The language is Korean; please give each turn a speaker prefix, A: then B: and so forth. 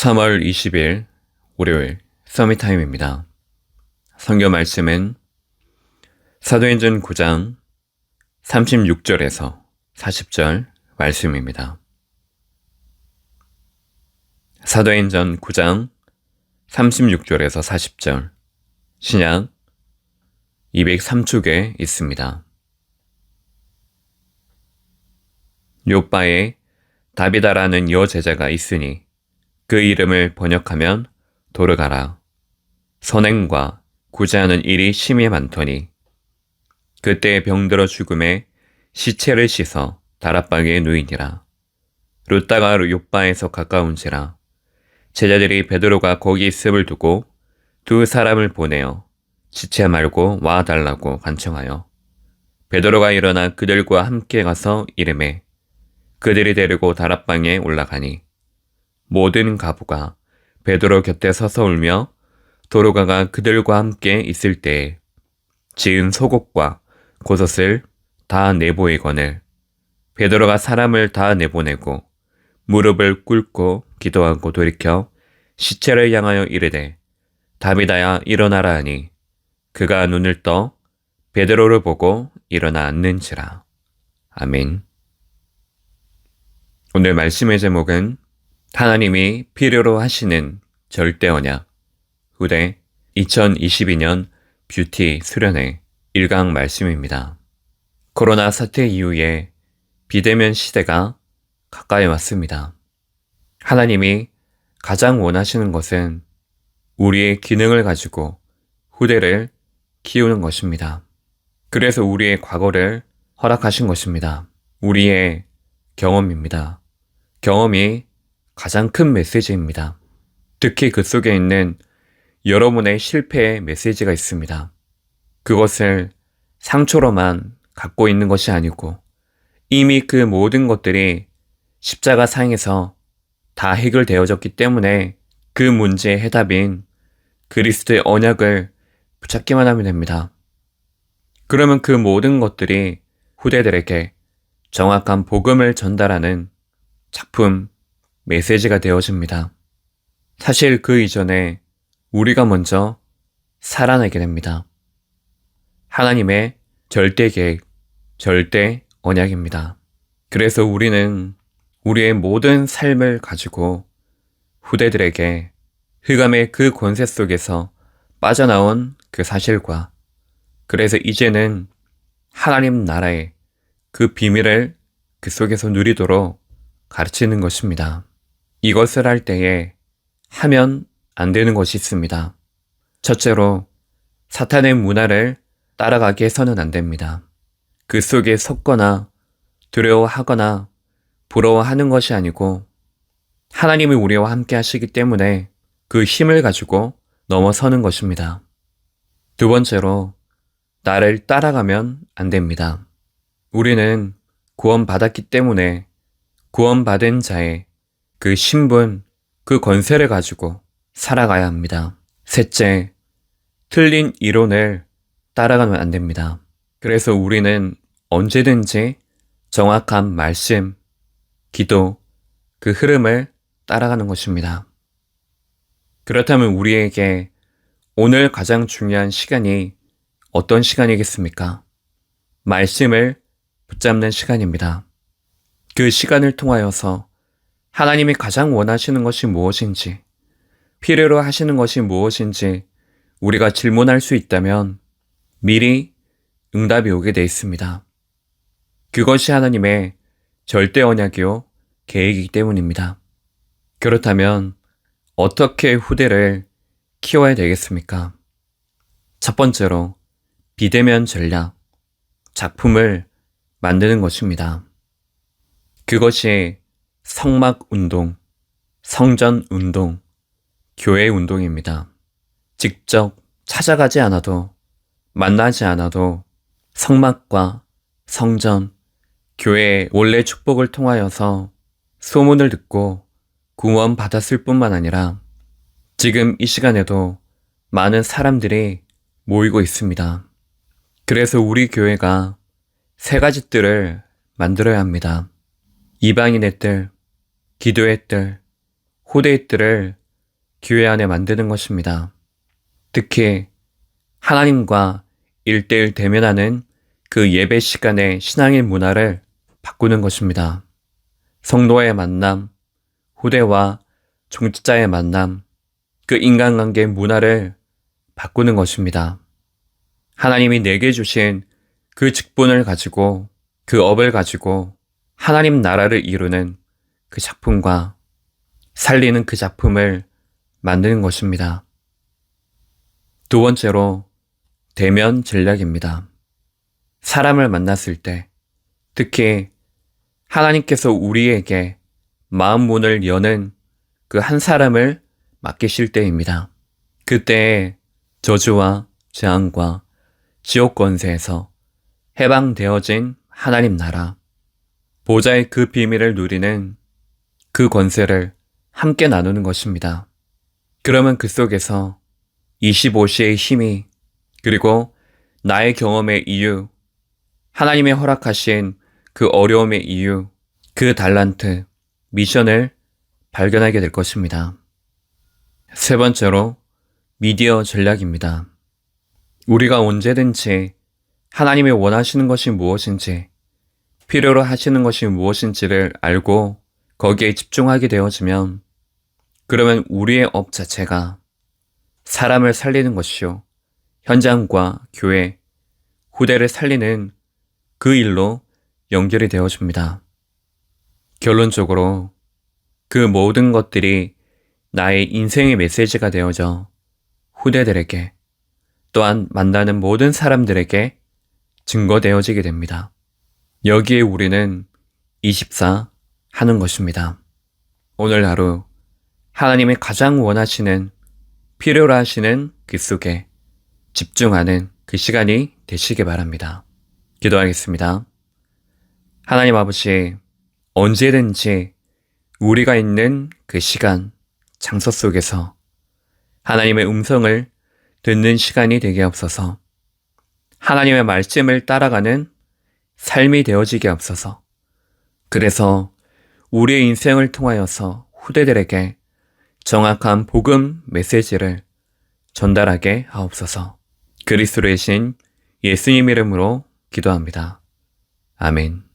A: 3월 20일 월요일 서밋타임입니다. 성경 말씀은 사도행전 9장 36절에서 40절 말씀입니다. 사도행전 9장 36절에서 40절 신약 203쪽에 있습니다. 요빠에 다비다라는 여제자가 있으니 그 이름을 번역하면 도르가라. 선행과 구제하는 일이 심히 많더니 그때 병들어 죽음에 시체를 씻어 다락방에 누이니라. 룻다가 요빠에서 가까운지라. 제자들이 베드로가 거기 있음을 두고 두 사람을 보내어 시체 말고 와달라고 간청하여 베드로가 일어나 그들과 함께 가서 이르매 그들이 데리고 다락방에 올라가니 모든 가부가 베드로 곁에 서서 울며 도르가가 그들과 함께 있을 때에 지은 속옷과 겉옷을 다 내보이거늘 베드로가 사람을 다 내보내고 무릎을 꿇고 기도하고 돌이켜 시체를 향하여 이르되 다비다야 일어나라 하니 그가 눈을 떠 베드로를 보고 일어나 앉는지라. 아멘. 오늘 말씀의 제목은 하나님이 필요로 하시는 절대 언약 후대 2022년 뷰티 수련회 1강 말씀입니다. 코로나 사태 이후에 비대면 시대가 가까이 왔습니다. 하나님이 가장 원하시는 것은 우리의 기능을 가지고 후대를 키우는 것입니다. 그래서 우리의 과거를 허락하신 것입니다. 우리의 경험입니다. 경험이 가장 큰 메시지입니다. 특히 그 속에 있는 여러분의 실패의 메시지가 있습니다. 그것을 상처로만 갖고 있는 것이 아니고 이미 그 모든 것들이 십자가 상에서 다 해결되어졌기 때문에 그 문제의 해답인 그리스도의 언약을 붙잡기만 하면 됩니다. 그러면 그 모든 것들이 후대들에게 정확한 복음을 전달하는 작품, 메시지가 되어집니다. 사실 그 이전에 우리가 먼저 살아나게 됩니다. 하나님의 절대 계획, 절대 언약입니다. 그래서 우리는 우리의 모든 삶을 가지고 후대들에게 흑암의 그 권세 속에서 빠져나온 그 사실과 그래서 이제는 하나님 나라의 그 비밀을 그 속에서 누리도록 가르치는 것입니다. 이것을 할 때에 하면 안 되는 것이 있습니다. 첫째로 사탄의 문화를 따라가게 해서는 안 됩니다. 그 속에 속거나 두려워하거나 부러워하는 것이 아니고 하나님이 우리와 함께 하시기 때문에 그 힘을 가지고 넘어서는 것입니다. 두 번째로 나를 따라가면 안 됩니다. 우리는 구원받았기 때문에 구원받은 자의 그 신분, 그 권세를 가지고 살아가야 합니다. 셋째, 틀린 이론을 따라가면 안 됩니다. 그래서 우리는 언제든지 정확한 말씀, 기도, 그 흐름을 따라가는 것입니다. 그렇다면 우리에게 오늘 가장 중요한 시간이 어떤 시간이겠습니까? 말씀을 붙잡는 시간입니다. 그 시간을 통하여서 하나님이 가장 원하시는 것이 무엇인지, 필요로 하시는 것이 무엇인지 우리가 질문할 수 있다면 미리 응답이 오게 돼 있습니다. 그것이 하나님의 절대 언약이요 계획이기 때문입니다. 그렇다면 어떻게 후대를 키워야 되겠습니까? 첫 번째로 비대면 전략, 작품을 만드는 것입니다. 그것이 성막 운동, 성전 운동, 교회 운동입니다. 직접 찾아가지 않아도, 만나지 않아도 성막과 성전, 교회의 원래 축복을 통하여서 소문을 듣고 구원받았을 뿐만 아니라 지금 이 시간에도 많은 사람들이 모이고 있습니다. 그래서 우리 교회가 세 가지 뜰을 만들어야 합니다. 이방인의 뜰, 기도의 뜰, 후대들을 교회 안에 만드는 것입니다. 특히 하나님과 1대1 대면하는 그 예배 시간의 신앙의 문화를 바꾸는 것입니다. 성도의 만남, 후대와 종직자의 만남, 그 인간관계 문화를 바꾸는 것입니다. 하나님이 내게 주신 그 직분을 가지고, 그 업을 가지고 하나님 나라를 이루는 그 작품과 살리는 그 작품을 만드는 것입니다. 두 번째로 대면 전략입니다. 사람을 만났을 때, 특히 하나님께서 우리에게 마음 문을 여는 그 한 사람을 맡기실 때입니다. 그때에 저주와 재앙과 지옥 권세에서 해방되어진 하나님 나라, 보좌의 그 비밀을 누리는 그 권세를 함께 나누는 것입니다. 그러면 그 속에서 25시의 힘이, 그리고 나의 경험의 이유, 하나님의 허락하신 그 어려움의 이유, 그 달란트, 미션을 발견하게 될 것입니다. 세 번째로 미디어 전략입니다. 우리가 언제든지 하나님이 원하시는 것이 무엇인지, 필요로 하시는 것이 무엇인지를 알고 거기에 집중하게 되어지면, 그러면 우리의 업 자체가 사람을 살리는 것이요, 현장과 교회, 후대를 살리는 그 일로 연결이 되어집니다. 결론적으로 그 모든 것들이 나의 인생의 메시지가 되어져 후대들에게, 또한 만나는 모든 사람들에게 증거되어지게 됩니다. 여기에 우리는 24 하는 것입니다. 오늘 하루 하나님이 가장 원하시는, 필요로 하시는 그 속에 집중하는 그 시간이 되시기 바랍니다. 기도하겠습니다. 하나님 아버지, 언제든지 우리가 있는 그 시간, 장소 속에서 하나님의 음성을 듣는 시간이 되게 없어서, 하나님의 말씀을 따라가는 삶이 되어지게 없어서, 그래서 우리의 인생을 통하여서 후대들에게 정확한 복음 메시지를 전달하게 하옵소서. 그리스도의 신 예수님 이름으로 기도합니다. 아멘.